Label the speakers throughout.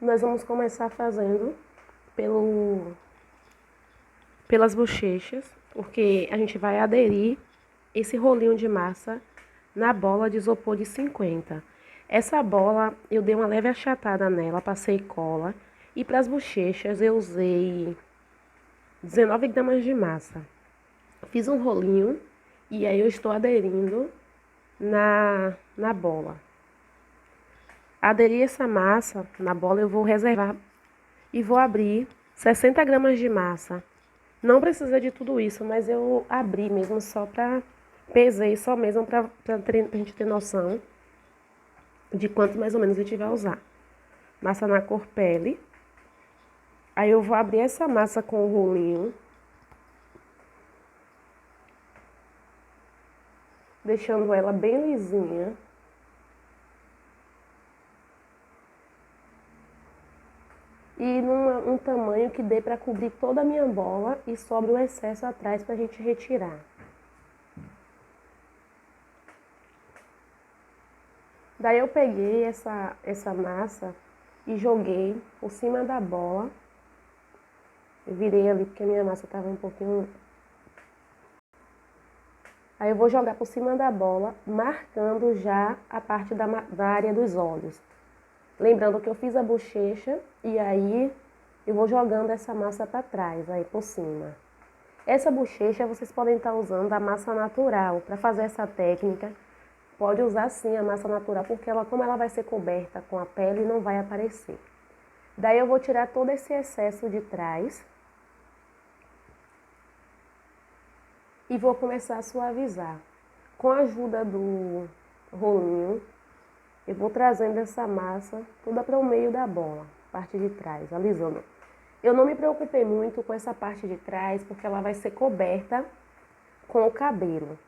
Speaker 1: nós vamos começar fazendo pelas bochechas, porque a gente vai aderir esse rolinho de massa na bola de isopor de 50. Essa bola eu dei uma leve achatada nela, passei cola, e para as bochechas eu usei 19 gramas de massa. Fiz um rolinho e aí eu estou aderindo na bola. Aderir essa massa na bola, eu vou reservar e vou abrir 60 gramas de massa. Não precisa de tudo isso, mas eu abri mesmo só para pesei só mesmo para a gente ter noção de quanto mais ou menos a gente vai usar. Massa na cor pele. Aí eu vou abrir essa massa com o rolinho, deixando ela bem lisinha. E num tamanho que dê para cobrir toda a minha bola e sobre o excesso atrás para a gente retirar. Daí eu peguei essa massa e joguei por cima da bola. Eu virei ali porque a minha massa estava um pouquinho... Aí eu vou jogar por cima da bola, marcando já a parte da área dos olhos. Lembrando que eu fiz a bochecha e aí eu vou jogando essa massa para trás, aí por cima. Essa bochecha vocês podem estar usando a massa natural. Para fazer essa técnica, pode usar sim a massa natural, porque como ela vai ser coberta com a pele, não vai aparecer. Daí eu vou tirar todo esse excesso de trás e vou começar a suavizar. Com a ajuda do rolinho, eu vou trazendo essa massa toda para o meio da bola, parte de trás, alisando. Eu não me preocupei muito com essa parte de trás, porque ela vai ser coberta com o cabelo.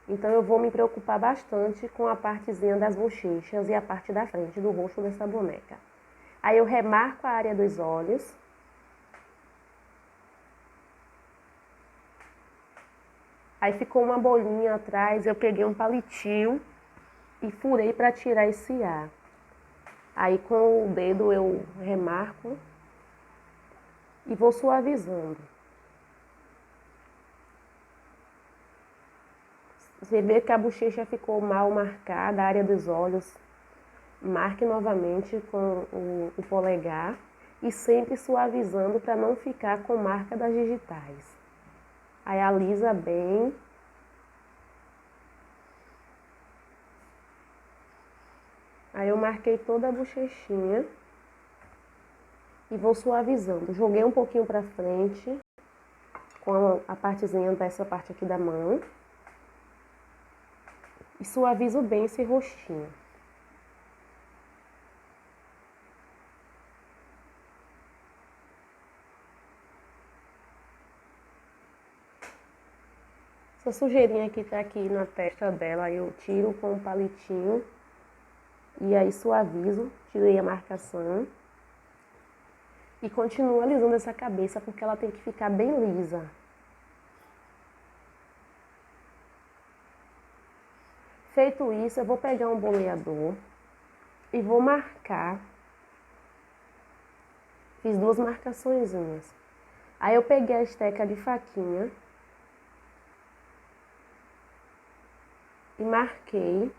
Speaker 1: Então eu vou me preocupar bastante com a partezinha das bochechas e a parte da frente do rosto dessa boneca. Aí eu remarco a área dos olhos. Aí ficou uma bolinha atrás, eu peguei um palitinho e furei para tirar esse ar. Aí com o dedo eu remarco e vou suavizando. Você vê que a bochecha ficou mal marcada, a área dos olhos, marque novamente com o polegar e sempre suavizando para não ficar com marca das digitais. Aí alisa bem. Aí eu marquei toda a bochechinha e vou suavizando. Joguei um pouquinho para frente com a partezinha dessa parte aqui da mão e suavizo bem esse rostinho. Essa sujeirinha que tá aqui na testa dela, eu tiro com um palitinho e aí suavizo, tirei a marcação. E continuo alisando essa cabeça porque ela tem que ficar bem lisa. Feito isso, eu vou pegar um boleador e vou marcar. Fiz 2 marcaçõezinhas. Aí eu peguei a esteca de faquinha e marquei.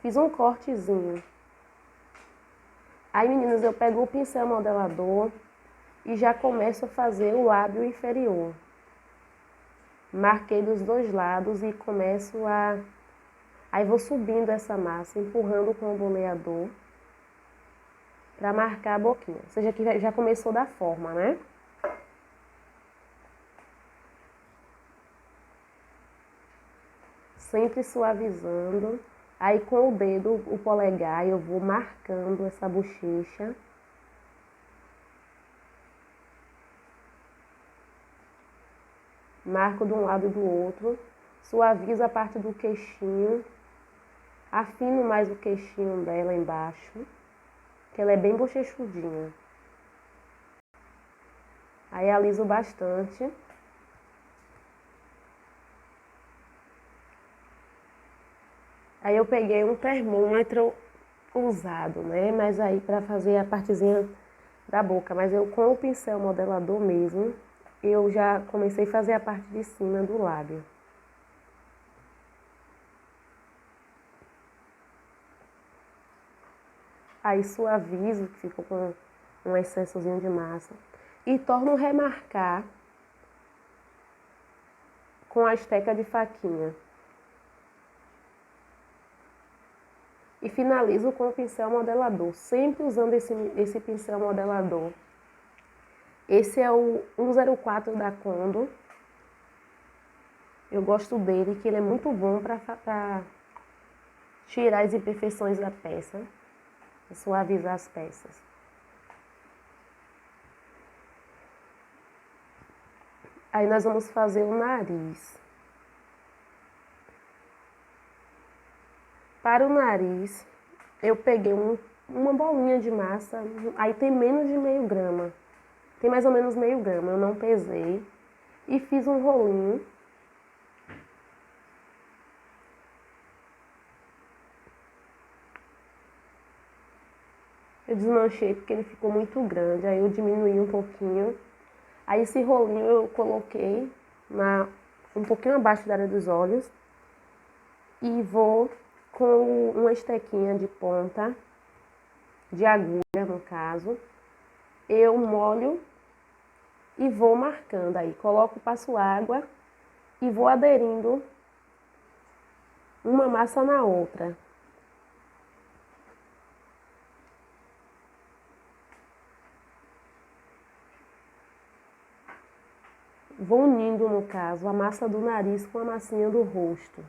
Speaker 1: Fiz um cortezinho. Aí, meninas, eu pego o pincel modelador e já começo a fazer o lábio inferior. Marquei dos 2 lados e começo a... Aí vou subindo essa massa, empurrando com o boleador para marcar a boquinha. Ou seja, que já começou da forma, né? Sempre suavizando. Aí com o dedo, o polegar, eu vou marcando essa bochecha. Marco de um lado e do outro. Suavizo a parte do queixinho. Afino mais o queixinho dela embaixo, que ela é bem bochechudinha. Aí aliso bastante. Aí eu peguei um termômetro usado, né? Mas aí para fazer a partezinha da boca, mas eu com o pincel modelador mesmo, eu já comecei a fazer a parte de cima do lábio. Aí suavizo, que ficou com um excessozinho de massa, e torno a remarcar com a esteca de faquinha. E finalizo com o pincel modelador, sempre usando esse pincel modelador. Esse é o 104 da Condo. Eu gosto dele, que ele é muito bom para tirar as imperfeições da peça, suavizar as peças. Aí nós vamos fazer o nariz. Para o nariz, eu peguei uma bolinha de massa, aí tem menos de meio grama. Tem mais ou menos meio grama, eu não pesei. E fiz um rolinho. Eu desmanchei porque ele ficou muito grande, aí eu diminuí um pouquinho. Aí esse rolinho eu coloquei um pouquinho abaixo da área dos olhos. E vou com uma estequinha de ponta, de agulha no caso, eu molho e vou marcando aí. Coloco, passo água e vou aderindo uma massa na outra. Vou unindo, no caso, a massa do nariz com a massinha do rosto.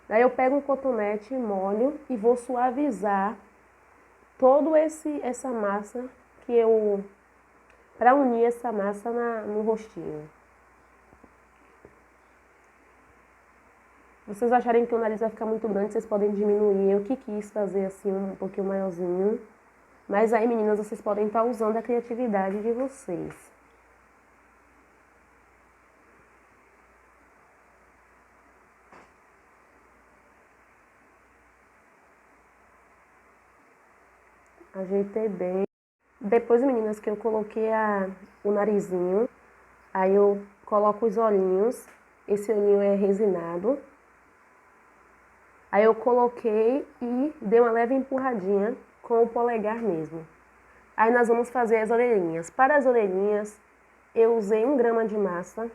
Speaker 1: Daí eu pego um cotonete, molho e vou suavizar todo essa massa para unir essa massa no rostinho. Se vocês acharem que o nariz vai ficar muito grande, vocês podem diminuir. Eu que quis fazer assim um pouquinho maiorzinho. Mas aí, meninas, vocês podem estar usando a criatividade de vocês. Ajeitei bem. Depois, meninas, que eu coloquei o narizinho, aí eu coloco os olhinhos. Esse olhinho é resinado. Aí eu coloquei e dei uma leve empurradinha com o polegar mesmo. Aí nós vamos fazer as orelhinhas. Para as orelhinhas, eu usei 1 grama de massa.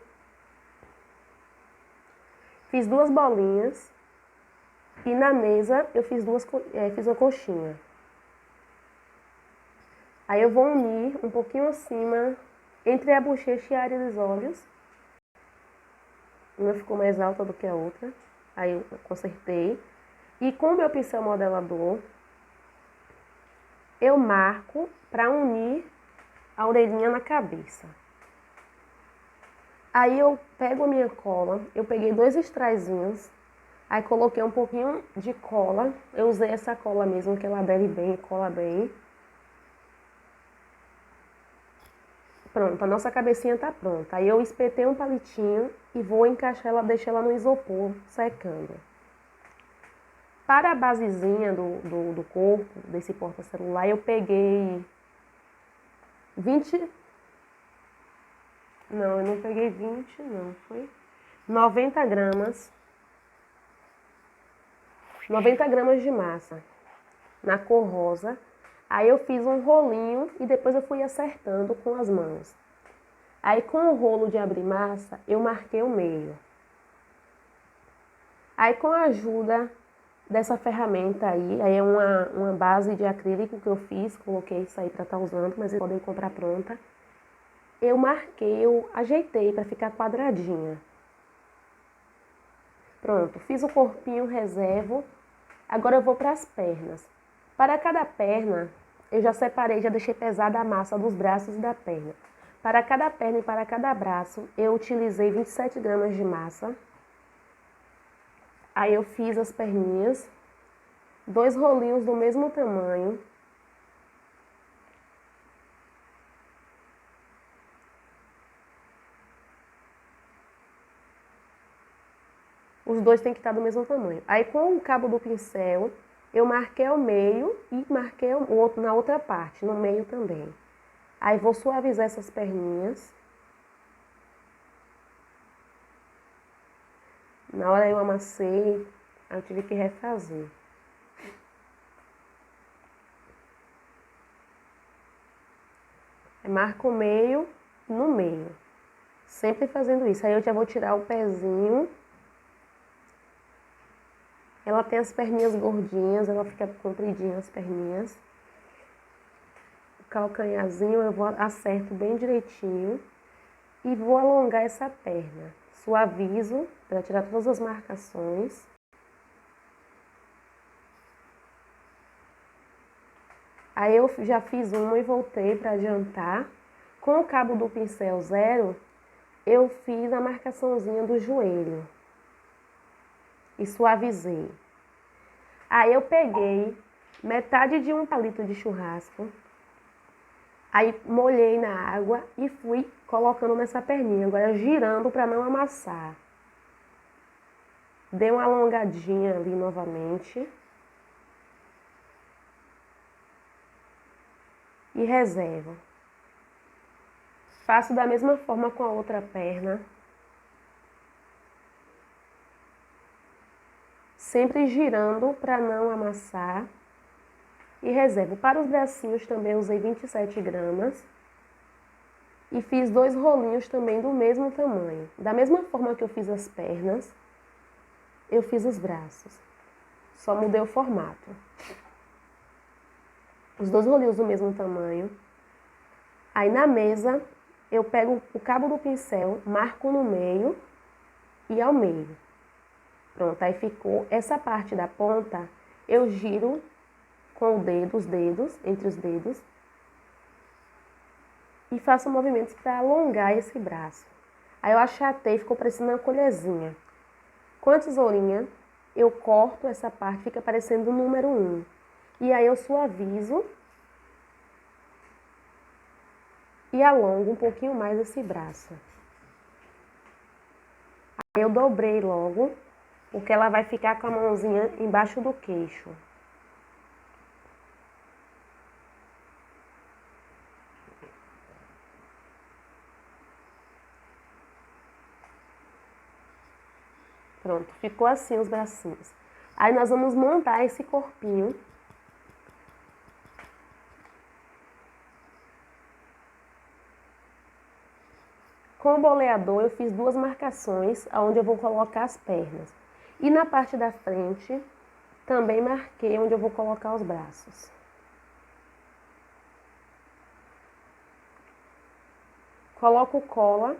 Speaker 1: Fiz 2 bolinhas. E na mesa eu fiz fiz uma coxinha. Aí eu vou unir um pouquinho acima, entre a bochecha e a área dos olhos. Uma ficou mais alta do que a outra. Aí eu consertei. E com o meu pincel modelador, eu marco para unir a orelhinha na cabeça. Aí eu pego a minha cola, eu peguei 2 strazinhos, aí coloquei um pouquinho de cola. Eu usei essa cola mesmo, que ela adere bem e cola bem. Pronto, a nossa cabecinha tá pronta. Aí eu espetei um palitinho e vou encaixar ela, deixar ela no isopor, secando. Para a basezinha do corpo, desse porta-celular, eu peguei 20... Não, eu não peguei 20, não, foi 90 gramas. 90 gramas de massa, na cor rosa. Aí eu fiz um rolinho e depois eu fui acertando com as mãos. Aí com o rolo de abrir massa, eu marquei o meio. Aí com a ajuda dessa ferramenta aí é uma base de acrílico que eu fiz, coloquei isso aí para estar usando, mas vocês podem comprar pronta. Eu marquei, eu ajeitei para ficar quadradinha. Pronto, fiz o corpinho, reservo. Agora eu vou para as pernas. Para cada perna, eu já separei, já deixei pesada a massa dos braços e da perna. Para cada perna e para cada braço, eu utilizei 27 gramas de massa. Aí eu fiz as perninhas, 2 rolinhos do mesmo tamanho. Os dois têm que estar do mesmo tamanho. Aí com o cabo do pincel, eu marquei o meio e marquei o outro na outra parte, no meio também. Aí vou suavizar essas perninhas. Na hora eu amassei, aí eu tive que refazer. Aí marco o meio no meio. Sempre fazendo isso. Aí eu já vou tirar o pezinho. Ela tem as perninhas gordinhas, ela fica compridinha as perninhas. O calcanharzinho eu vou acerto bem direitinho. E vou alongar essa perna. Suavizo para tirar todas as marcações. Aí eu já fiz uma e voltei para adiantar. Com o cabo do pincel 0, eu fiz a marcaçãozinha do joelho. E suavizei. Aí eu peguei metade de um palito de churrasco. Aí molhei na água e fui colocando nessa perninha, agora girando para não amassar. Dei uma alongadinha ali novamente. E reservo. Faço da mesma forma com a outra perna. Sempre girando para não amassar. E reservo. Para os bracinhos também usei 27 gramas. E fiz 2 rolinhos também do mesmo tamanho. Da mesma forma que eu fiz as pernas, eu fiz os braços. Só mudei o formato. Os 2 rolinhos do mesmo tamanho. Aí na mesa, eu pego o cabo do pincel, marco no meio e ao meio. Pronto, aí ficou essa parte da ponta, eu giro com o dedo, os dedos, entre os dedos. E faço movimentos para alongar esse braço. Aí eu achatei, ficou parecendo uma colherzinha. Com a tesourinha, eu corto essa parte, fica parecendo o número 1. E aí eu suavizo e alongo um pouquinho mais esse braço. Aí eu dobrei logo, porque ela vai ficar com a mãozinha embaixo do queixo. Pronto, ficou assim os bracinhos. Aí nós vamos montar esse corpinho. Com o boleador eu fiz 2 marcações, onde eu vou colocar as pernas. E na parte da frente, também marquei onde eu vou colocar os braços. Coloco cola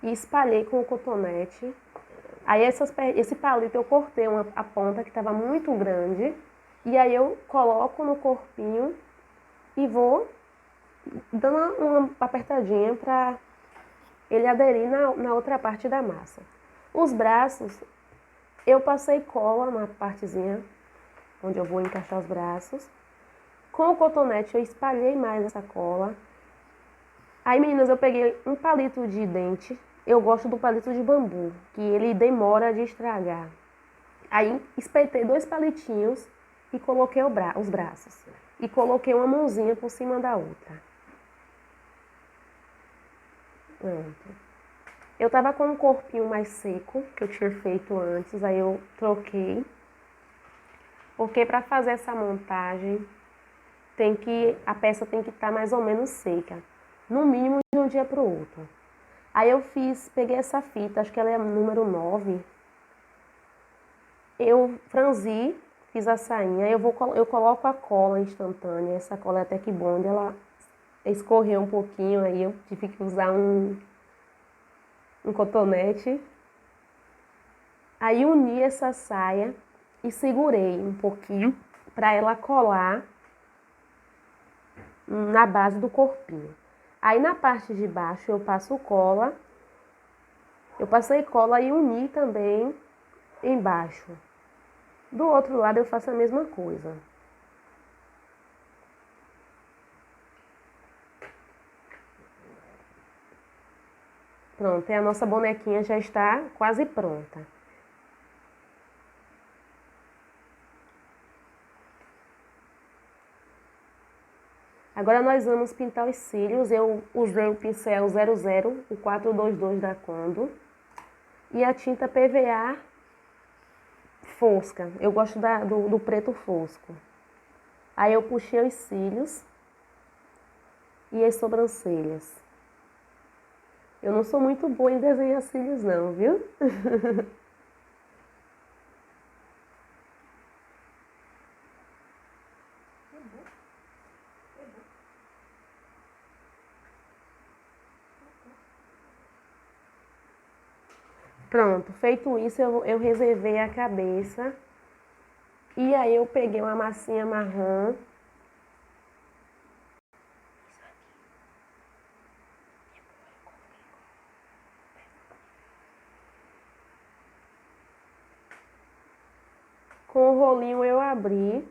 Speaker 1: e espalhei com o cotonete. Aí esse palito eu cortei a ponta que estava muito grande. E aí eu coloco no corpinho e vou dando uma apertadinha para ele aderir na outra parte da massa. Os braços, eu passei cola na partezinha onde eu vou encaixar os braços. Com o cotonete eu espalhei mais essa cola. Aí, meninas, eu peguei um palito de dente. Eu gosto do palito de bambu, que ele demora de estragar. Aí espetei 2 palitinhos e coloquei os braços. E coloquei uma mãozinha por cima da outra. Pronto. Eu tava com um corpinho mais seco, que eu tinha feito antes, aí eu troquei. Porque para fazer essa montagem, a peça tem que estar mais ou menos seca. No mínimo de um dia para o outro. Aí eu peguei essa fita, acho que ela é número 9. Eu franzi, fiz a sainha, eu coloco a cola instantânea. Essa cola é até que bonde, ela escorreu um pouquinho, aí eu tive que usar um cotonete. Aí uni essa saia e segurei um pouquinho para ela colar na base do corpinho. Aí na parte de baixo eu passo cola. Eu passei cola e uni também embaixo. Do outro lado eu faço a mesma coisa. Pronto, e a nossa bonequinha já está quase pronta. Agora nós vamos pintar os cílios. Eu usei o pincel 00, o 422 da Condo. E a tinta PVA fosca. Eu gosto do preto fosco. Aí eu puxei os cílios e as sobrancelhas. Eu não sou muito boa em desenhar cílios não, viu? Pronto, feito isso, eu reservei a cabeça. E aí eu peguei uma massinha marrom. Com o rolinho eu abri.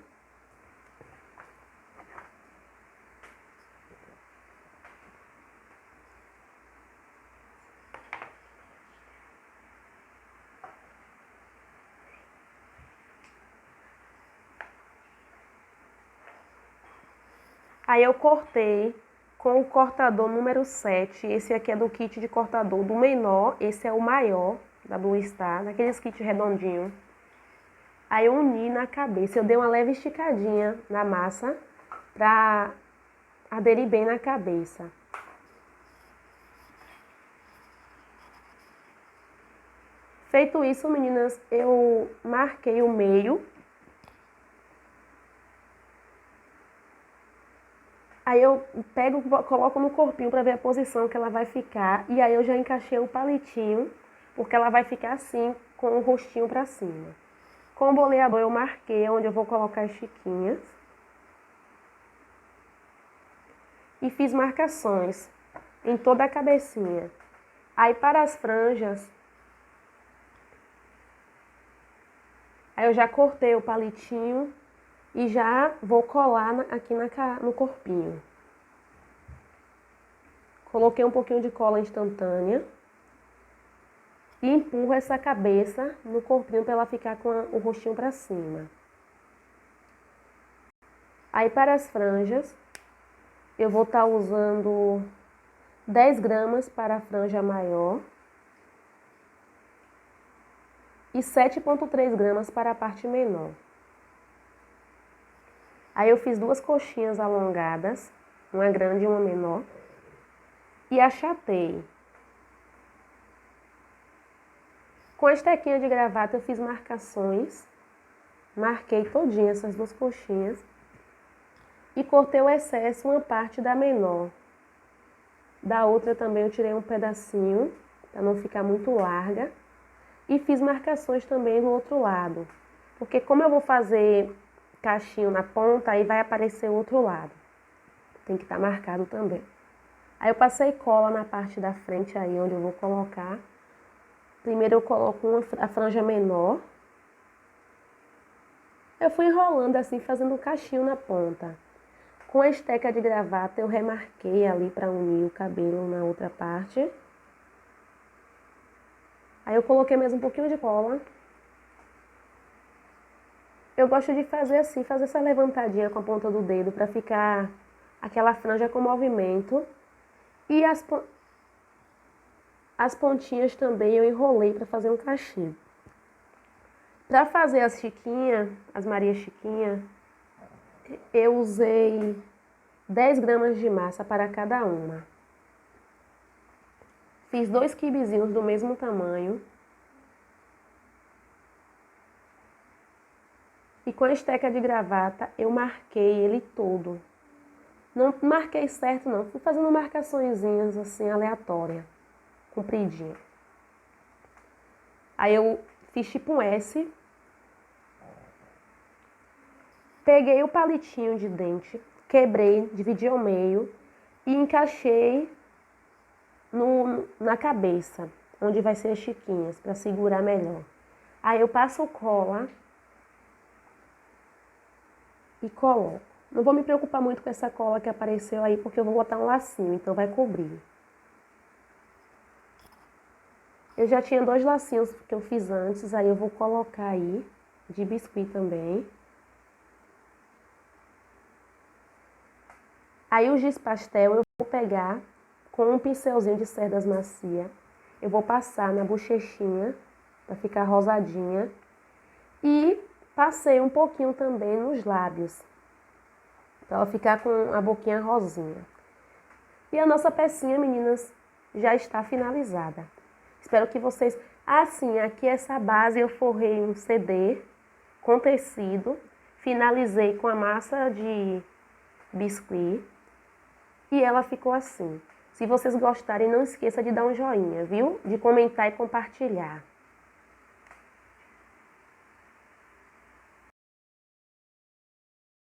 Speaker 1: Aí eu cortei com o cortador número 7. Esse aqui é do kit de cortador do menor. Esse é o maior da Blue Star, daqueles kits redondinhos. Aí eu uni na cabeça. Eu dei uma leve esticadinha na massa pra aderir bem na cabeça. Feito isso, meninas, eu marquei o meio. Aí eu pego, coloco no corpinho para ver a posição que ela vai ficar. E aí eu já encaixei o palitinho, porque ela vai ficar assim, com o rostinho para cima. Com o boleador eu marquei onde eu vou colocar as chiquinhas. E fiz marcações em toda a cabecinha. Aí para as franjas, aí eu já cortei o palitinho e já vou colar aqui no corpinho. Coloquei um pouquinho de cola instantânea e empurro essa cabeça no corpinho para ela ficar com o rostinho para cima. Aí para as franjas, eu vou estar usando 10 gramas para a franja maior e 7,3 gramas para a parte menor. Aí eu fiz duas coxinhas alongadas, uma grande e uma menor, e achatei. Com a estequinha de gravata eu fiz marcações, marquei todinha essas duas coxinhas e cortei o excesso, uma parte da menor. Da outra também eu tirei um pedacinho, para não ficar muito larga, e fiz marcações também do outro lado, porque como eu vou fazer cachinho na ponta, aí vai aparecer o outro lado. Tem que estar marcado também. Aí eu passei cola na parte da frente aí, onde eu vou colocar. Primeiro eu coloco a franja menor. Eu fui enrolando assim, fazendo um cachinho na ponta. Com a esteca de gravata eu remarquei ali para unir o cabelo na outra parte. Aí eu coloquei mais um pouquinho de cola. Eu gosto de fazer assim, fazer essa levantadinha com a ponta do dedo para ficar aquela franja com movimento. E as pontinhas também eu enrolei para fazer um cachinho. Para fazer as chiquinhas, as Maria Chiquinha, eu usei 10 gramas de massa para cada uma. Fiz 2 quibezinhos do mesmo tamanho. E com a esteca de gravata eu marquei ele todo. Não marquei certo não, fui fazendo marcaçõezinhas assim aleatórias, compridinha. Aí eu fiz tipo um S. Peguei o palitinho de dente, quebrei, dividi ao meio e encaixei na cabeça, onde vai ser as chiquinhas, para segurar melhor. Aí eu passo cola e coloco. Não vou me preocupar muito com essa cola que apareceu aí, porque eu vou botar um lacinho, então vai cobrir. Eu já tinha 2 lacinhos que eu fiz antes, aí eu vou colocar aí de biscuit também. Aí o giz pastel eu vou pegar com um pincelzinho de cerdas macia. Eu vou passar na bochechinha para ficar rosadinha. E passei um pouquinho também nos lábios, para ela ficar com a boquinha rosinha. E a nossa pecinha, meninas, já está finalizada. Espero que vocês... Assim, aqui essa base eu forrei um CD com tecido. Finalizei com a massa de biscuit. E ela ficou assim. Se vocês gostarem, não esqueça de dar um joinha, viu? De comentar e compartilhar.